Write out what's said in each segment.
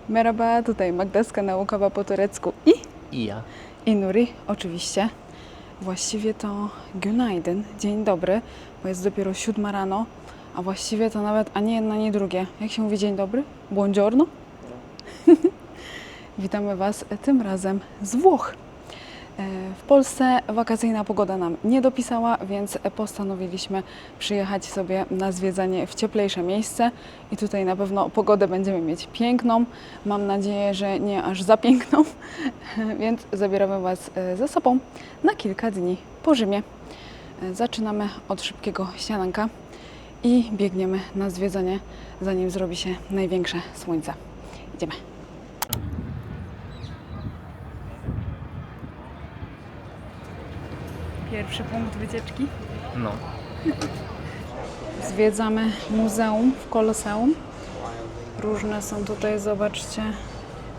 Merhaba, tutaj Magdaska naukowa po turecku I ja. i Nuri, oczywiście. Właściwie to günaydın, dzień dobry, bo jest dopiero 7 rano, a właściwie to nawet ani jedno, ani drugie. Jak się mówi dzień dobry? Buongiorno? Witamy Was tym razem z Włoch. W Polsce wakacyjna pogoda nam nie dopisała, więc postanowiliśmy przyjechać sobie na zwiedzanie w cieplejsze miejsce i tutaj na pewno pogodę będziemy mieć piękną. Mam nadzieję, że nie aż za piękną, więc zabieramy Was ze sobą na kilka dni po Rzymie. Zaczynamy od szybkiego śniadanka i biegniemy na zwiedzanie, zanim zrobi się największe słońce. Idziemy. Pierwszy punkt wycieczki. No. Zwiedzamy muzeum w Koloseum. Różne są tutaj, zobaczcie,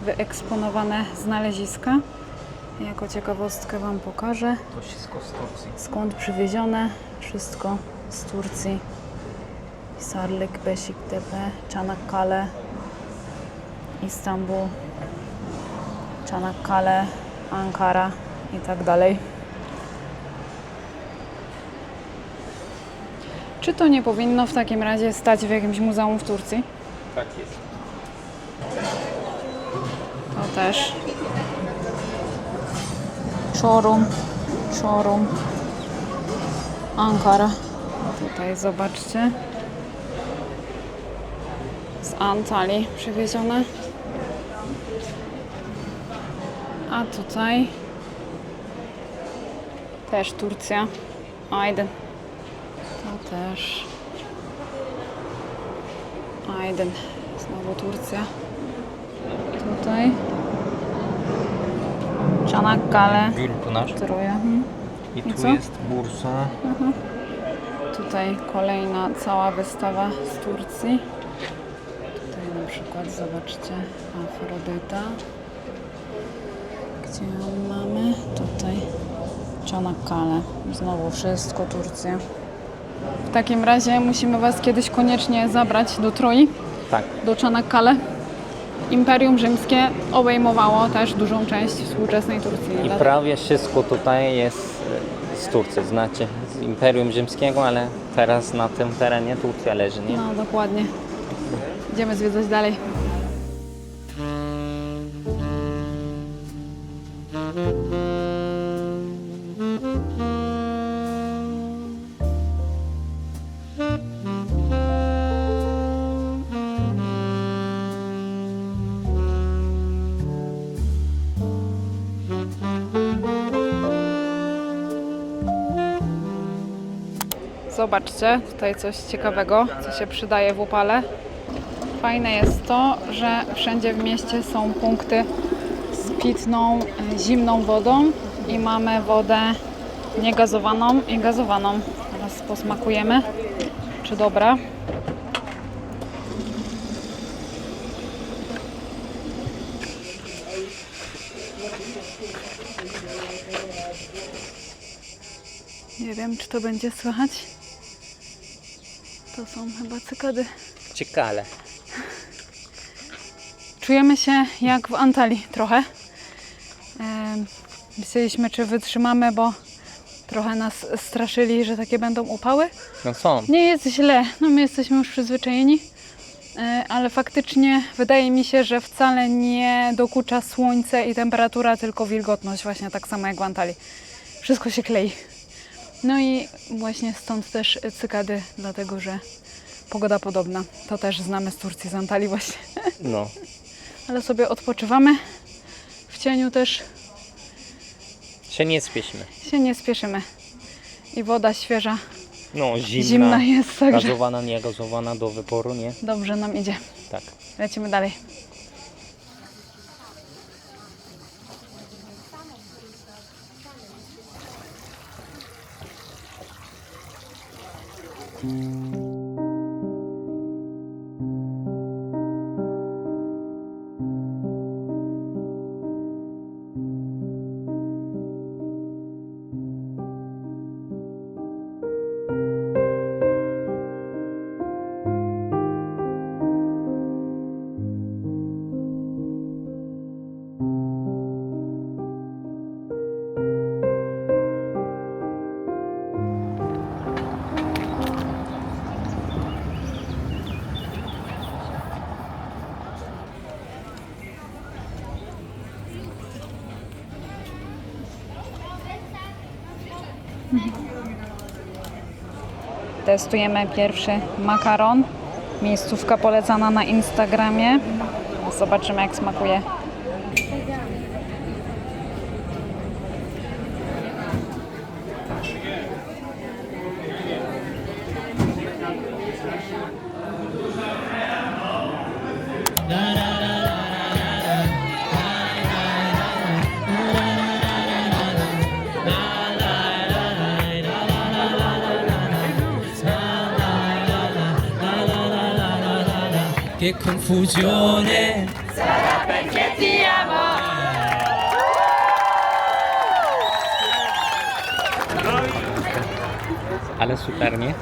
wyeksponowane znaleziska. Jako ciekawostkę Wam pokażę. To wszystko z Turcji. Skąd przywiezione? Wszystko z Turcji. Sarlık, Beşiktepe, Çanakkale, Istanbul, Çanakkale, Ankara i tak dalej. Czy to nie powinno w takim razie stać w jakimś muzeum w Turcji? Tak jest. To też. Çorum, Ankara. Tutaj zobaczcie. Z Antalii przywiezione. A tutaj też Turcja. Aydın. To też. Aydın. Znowu Turcja. Tutaj. Çanakkale. Gülpınar. Troja. I tu co? jest Bursa. Tutaj kolejna cała wystawa z Turcji. Tutaj na przykład zobaczcie Afrodyta. Gdzie ją mamy? Tutaj Çanakkale. Znowu wszystko Turcja. W takim razie musimy Was kiedyś koniecznie zabrać do Troi, Tak. do Czanakkale. Imperium Rzymskie obejmowało też dużą część współczesnej Turcji. I prawie wszystko tutaj jest z Turcji, znaczy z Imperium Rzymskiego, ale teraz na tym terenie Turcja leży, nie? No, dokładnie. Idziemy zwiedzać dalej. Zobaczcie, tutaj coś ciekawego, co się przydaje w upale. Fajne jest to, że wszędzie w mieście są punkty z pitną, zimną wodą i mamy wodę niegazowaną i gazowaną. Teraz posmakujemy, czy dobra. Nie wiem, czy to będzie słychać. To są chyba cykady. Ciekawe. Czujemy się jak w Antalii trochę. Myśleliśmy, czy wytrzymamy, bo trochę nas straszyli, że takie będą upały. No są. Nie jest źle, no my jesteśmy już przyzwyczajeni, ale faktycznie wydaje mi się, że wcale nie dokucza słońce i temperatura, tylko wilgotność, właśnie tak samo jak w Antalii. Wszystko się klei. No i właśnie stąd też cykady, dlatego że pogoda podobna. To też znamy z Turcji, z Antalii właśnie. No. Ale sobie odpoczywamy. W cieniu też Się nie spieszmy. się nie spieszymy. I woda świeża, No, zimna jest, także Gazowana, nie gazowana do wyboru, nie? dobrze nam idzie. Tak. Lecimy dalej. Testujemy pierwszy makaron. Miejscówka polecana na Instagramie. Zobaczymy, jak smakuje. Che confusione. Ale super, nie?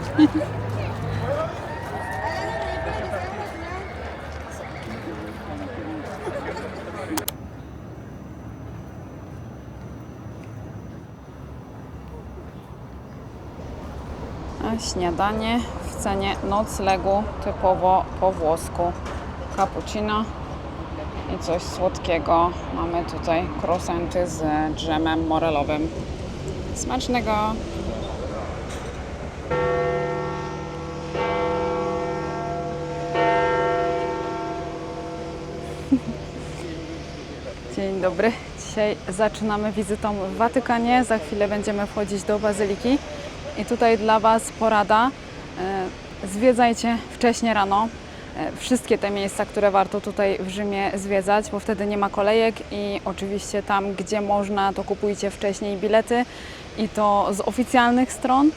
A śniadanie w cenie noclegu typowo po włosku. Cappuccino i coś słodkiego. Mamy tutaj croissanty z dżemem morelowym. Smacznego! Dzień dobry. Dzisiaj zaczynamy wizytą w Watykanie. Za chwilę będziemy wchodzić do Bazyliki. I tutaj dla Was porada. Zwiedzajcie wcześnie rano wszystkie te miejsca, które warto tutaj w Rzymie zwiedzać, bo wtedy nie ma kolejek i oczywiście tam, gdzie można, to kupujcie wcześniej bilety i to z oficjalnych stron,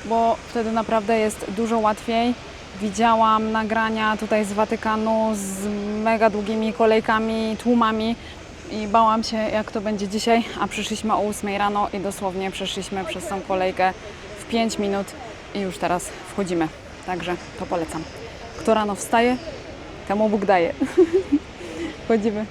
bo wtedy naprawdę jest dużo łatwiej. Widziałam nagrania tutaj z Watykanu z mega długimi kolejkami, tłumami i bałam się, jak to będzie dzisiaj, a przyszliśmy o 8 rano i dosłownie przeszliśmy przez tą kolejkę w 5 minut i już teraz wchodzimy. Także to polecam. Kto rano wstaje, temu Bóg daje. Wchodzimy.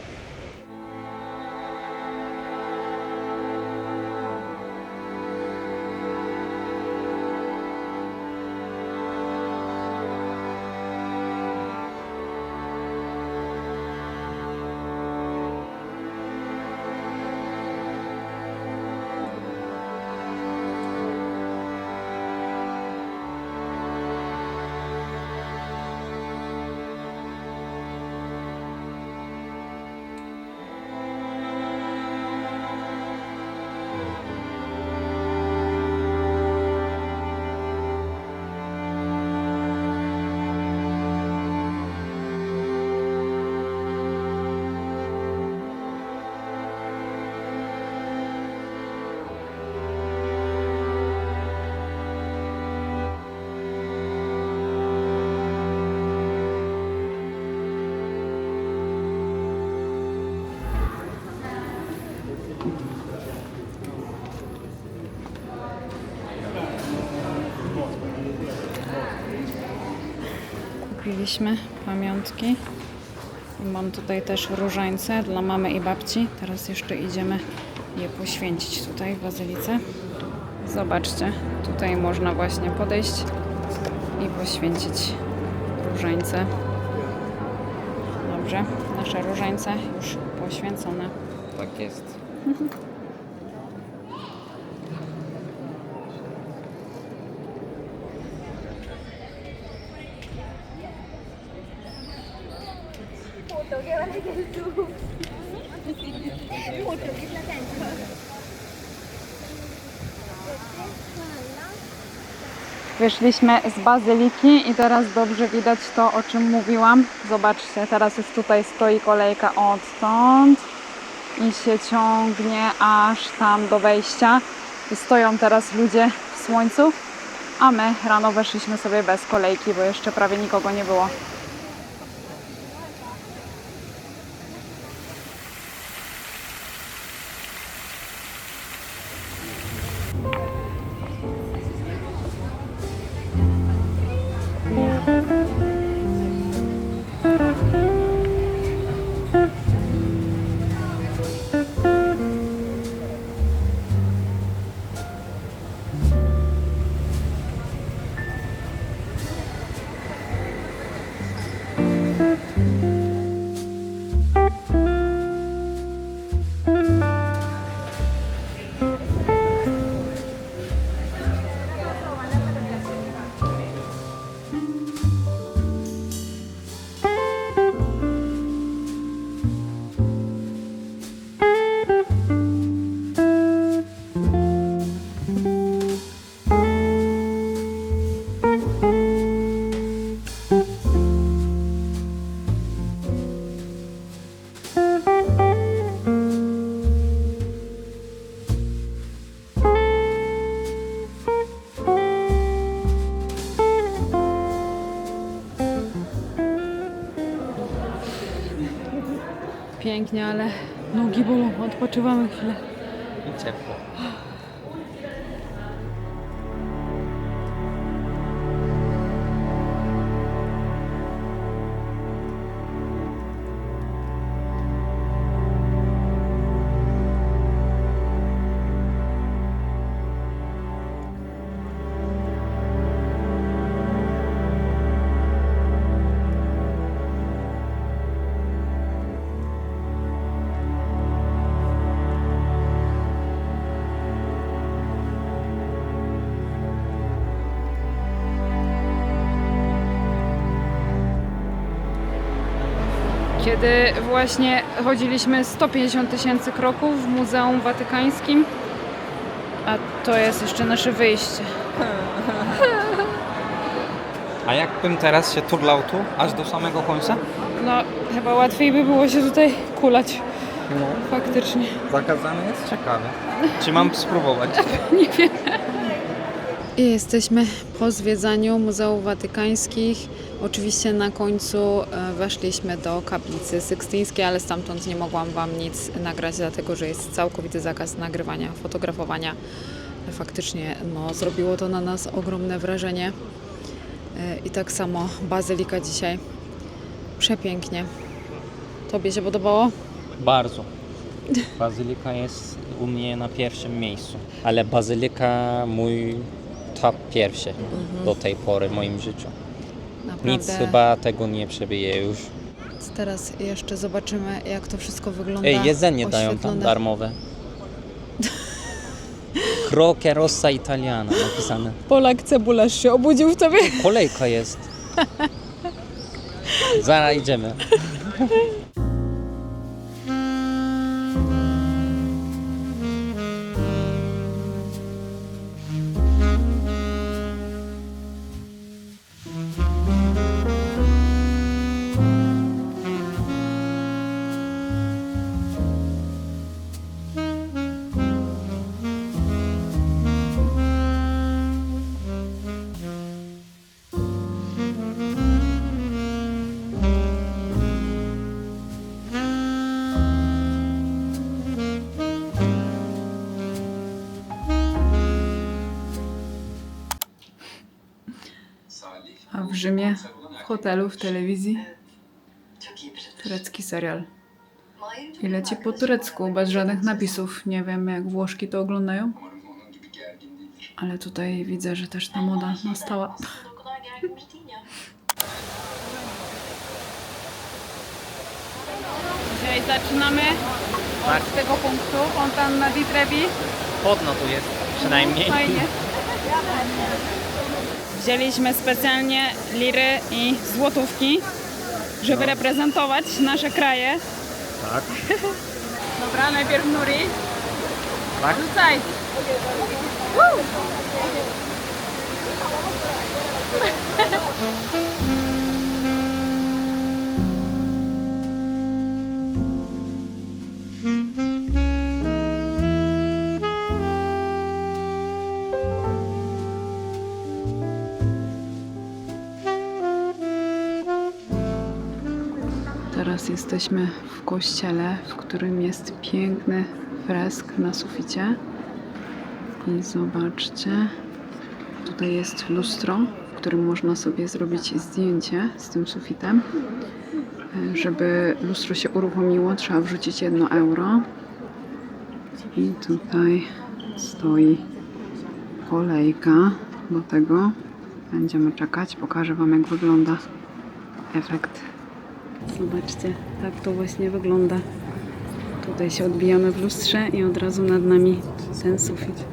Kupiliśmy pamiątki. Mam tutaj też różańce dla mamy i babci. Teraz jeszcze idziemy je poświęcić tutaj w bazylice. Zobaczcie, tutaj można właśnie podejść i poświęcić różańce. Dobrze, nasze różańce już poświęcone. Tak jest. Wyszliśmy z bazyliki i teraz dobrze widać to, o czym mówiłam. Zobaczcie, teraz już tutaj stoi kolejka odtąd i się ciągnie aż tam do wejścia. I stoją teraz ludzie w słońcu, a my rano weszliśmy sobie bez kolejki, bo jeszcze prawie nikogo nie było. pięknie, ale nogi bolą. Odpoczywamy chwilę. I ciepło. Kiedy właśnie chodziliśmy 150 000 kroków w Muzeum Watykańskim, a to jest jeszcze nasze wyjście. A jakbym teraz się turlał tu, aż do samego końca? No, chyba łatwiej by było się tutaj kulać. No. Faktycznie. Zakazane jest ciekawe. Czy mam spróbować? Nie wiem. I jesteśmy po zwiedzaniu Muzeów Watykańskich. Oczywiście na końcu weszliśmy do kaplicy sykstyńskiej, ale stamtąd nie mogłam Wam nic nagrać, dlatego że jest całkowity zakaz nagrywania, fotografowania. Faktycznie zrobiło to na nas ogromne wrażenie. I tak samo bazylika dzisiaj. Przepięknie. Tobie się podobało? Bardzo. Bazylika jest u mnie na pierwszym miejscu. Ale bazylika mój top pierwszy do tej pory w moim życiu. Naprawdę. Nic chyba tego nie przebije już. Teraz jeszcze zobaczymy, jak to wszystko wygląda. Ej, jedzenie dają tam oświetlone. darmowe. Croce rossa italiana napisane. Polak cebularz się obudził w tobie. Kolejka jest. Zaraz idziemy. A w Rzymie, w hotelu, w telewizji, turecki serial. I leci po turecku, bez żadnych napisów. Nie wiem, jak Włoszki to oglądają. Ale tutaj widzę, że też ta moda nastała. Dzisiaj zaczynamy od tego punktu, Fontanna di Trevi. Chłodno tu jest przynajmniej. Fajnie. Wzięliśmy specjalnie liry i złotówki, żeby reprezentować nasze kraje. Tak. Dobra, najpierw Nuri. Tak. Rzucaj. Teraz jesteśmy w kościele, w którym jest piękny fresk na suficie. I zobaczcie, tutaj jest lustro, w którym można sobie zrobić zdjęcie z tym sufitem. Żeby lustro się uruchomiło, trzeba wrzucić 1 euro. I tutaj stoi kolejka do tego. Będziemy czekać, pokażę Wam, jak wygląda efekt. Zobaczcie, tak to właśnie wygląda. Tutaj się odbijamy w lustrze i od razu nad nami ten sufit.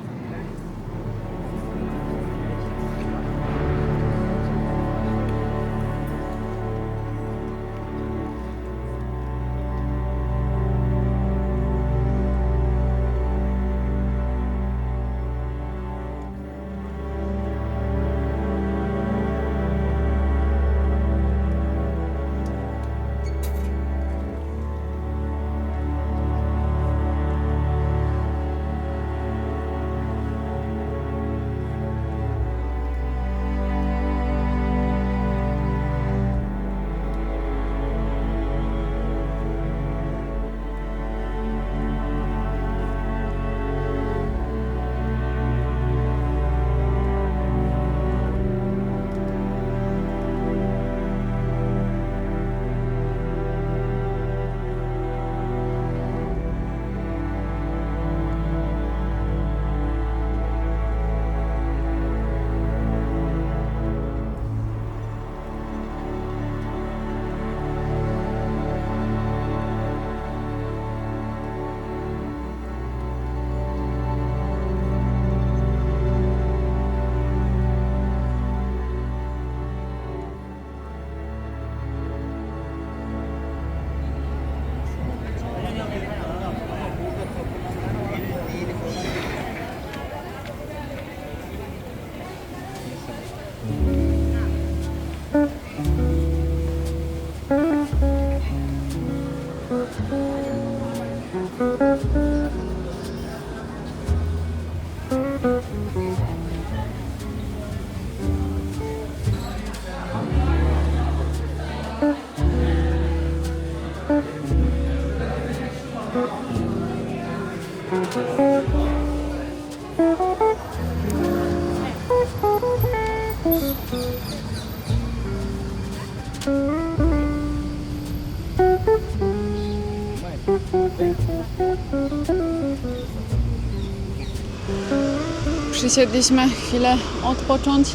Przysiedliśmy chwilę odpocząć.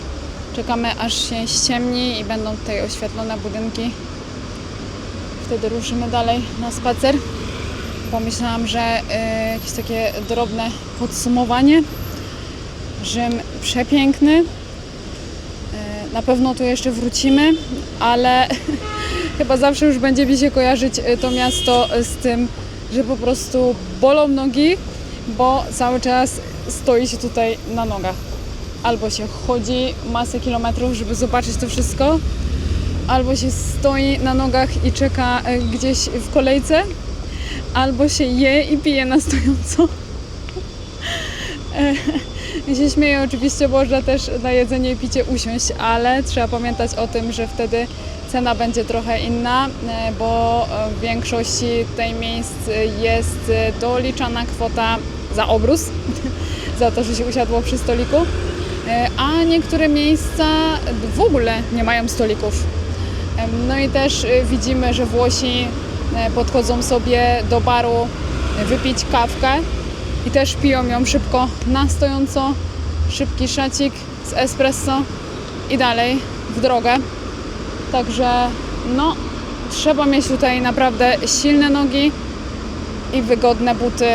Czekamy aż się ściemni i będą tutaj oświetlone budynki. Wtedy ruszymy dalej na spacer. Pomyślałam, że jakieś takie drobne podsumowanie. Rzym przepiękny. Na pewno tu jeszcze wrócimy, ale chyba zawsze już będzie mi się kojarzyć to miasto z tym, że po prostu bolą nogi, bo cały czas stoi się tutaj na nogach. Albo się chodzi masę kilometrów, żeby zobaczyć to wszystko, albo się stoi na nogach i czeka gdzieś w kolejce, albo się je i pije na stojąco. Ja się śmieję oczywiście, można też na jedzenie i picie usiąść, ale trzeba pamiętać o tym, że wtedy cena będzie trochę inna, bo w większości tutaj miejsc jest doliczana kwota za obrus, za to, że się usiadło przy stoliku, a niektóre miejsca w ogóle nie mają stolików. No i też widzimy, że Włosi podchodzą sobie do baru wypić kawkę i też piją ją szybko na stojąco, szybki szacik z espresso i dalej w drogę. Także no, trzeba mieć tutaj naprawdę silne nogi i wygodne buty.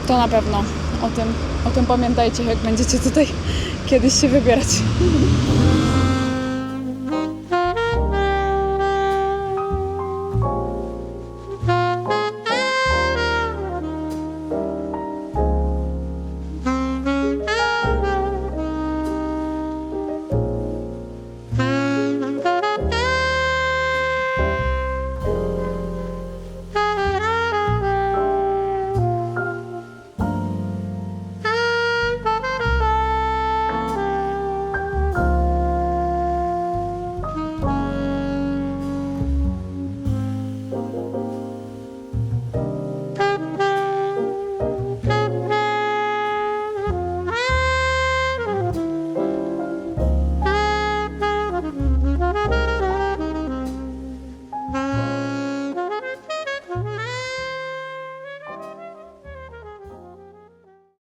To na pewno o tym pamiętajcie, jak będziecie tutaj kiedyś się wybierać.